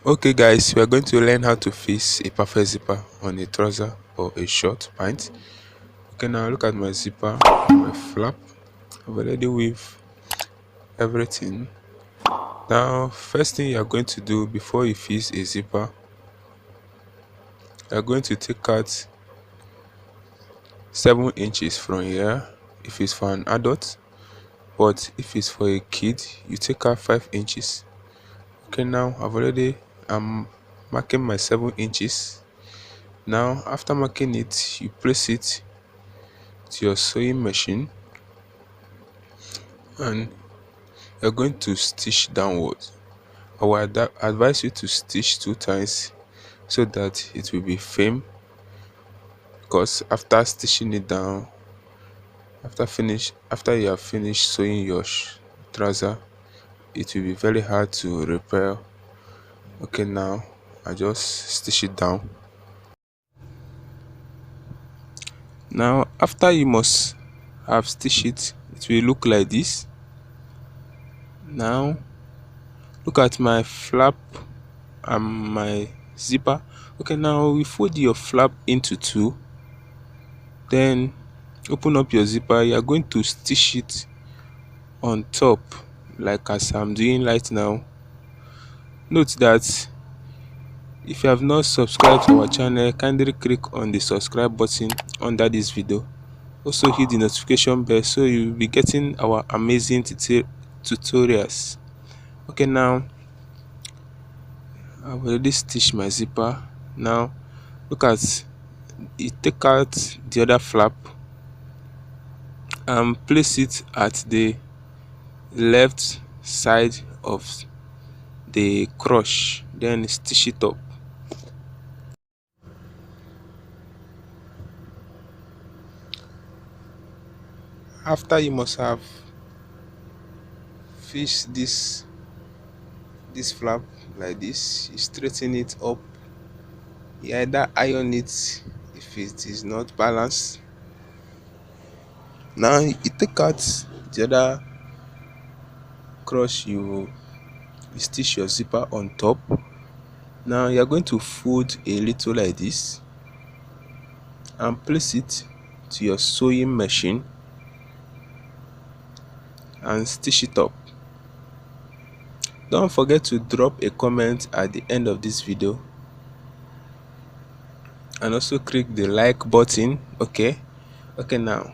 Okay guys, we are going to learn how to fix a perfect zipper on a trouser or a short pant. Okay, now look at my zipper, my flap. I've already weave everything. Now first thing you are going to do before you fix a zipper, you are going to take out 7 inches from here if it's for an adult, but if it's for a kid you take out 5 inches. Okay, now I'm marking my 7 inches. Now after marking it, you place it to your sewing machine and you're going to stitch downwards. I will advise you to stitch 2 times so that it will be firm, because after stitching it down, after you have finished sewing your trouser, it will be very hard to repair. Okay, now I just stitch it down. Now after you must have stitched it, it will look like this. Now look at my flap and my zipper. Okay, now we fold your flap into two, then open up your zipper. You are going to stitch it on top like as I'm doing right now. Note that if you have not subscribed to our channel, kindly click on the subscribe button under this video. Also hit the notification bell so you will be getting our amazing tutorials. Okay, now I've already stitched my zipper. Now look at you, take out the other flap and place it at the left side of the crush, then stitch it up. After you must have fixed this flap like this, you straighten it up. You either iron it if it is not balanced. Now you take out the other crush, you stitch your zipper on top. Now you are going to fold a little like this and place it to your sewing machine and stitch it up. Don't forget to drop a comment at the end of this video and also click the like button. Okay, now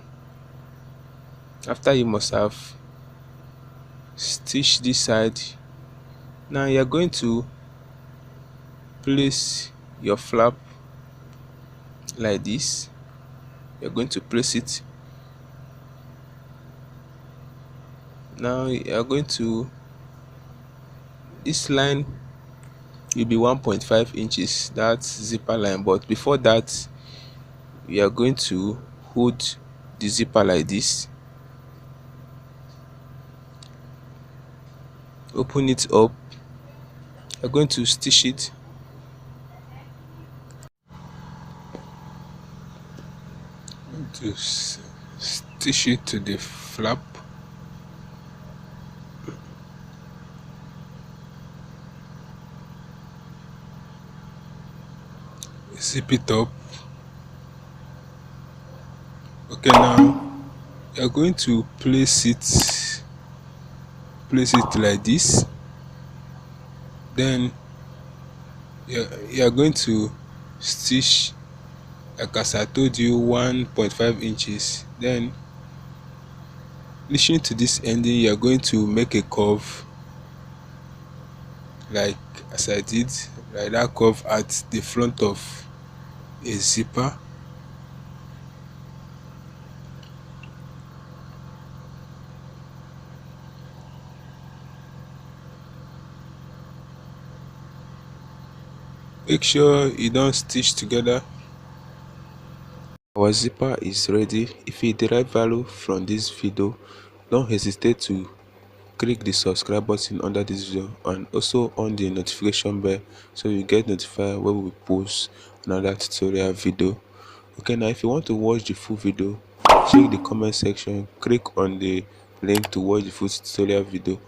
after you must have stitched this side, now you're going to place your flap like this. You're going to place it. Now you're going to, this line will be 1.5 inches, that's zipper line, but before that we are going to hold the zipper like this, open it up. You're going to stitch it to the flap. Zip it up. Okay, now you're going to place it like this. Then you're going to stitch like as I told you, 1.5 inches. Then reaching to this ending, you're going to make a curve like as I did, like that curve at the front of a zipper. Make sure you don't stitch together. Our zipper is ready. If you derive value from this video, don't hesitate to click the subscribe button under this video and also on the notification bell so you get notified when we post another tutorial video. Okay, now if you want to watch the full video, check the comment section, click on the link to watch the full tutorial video.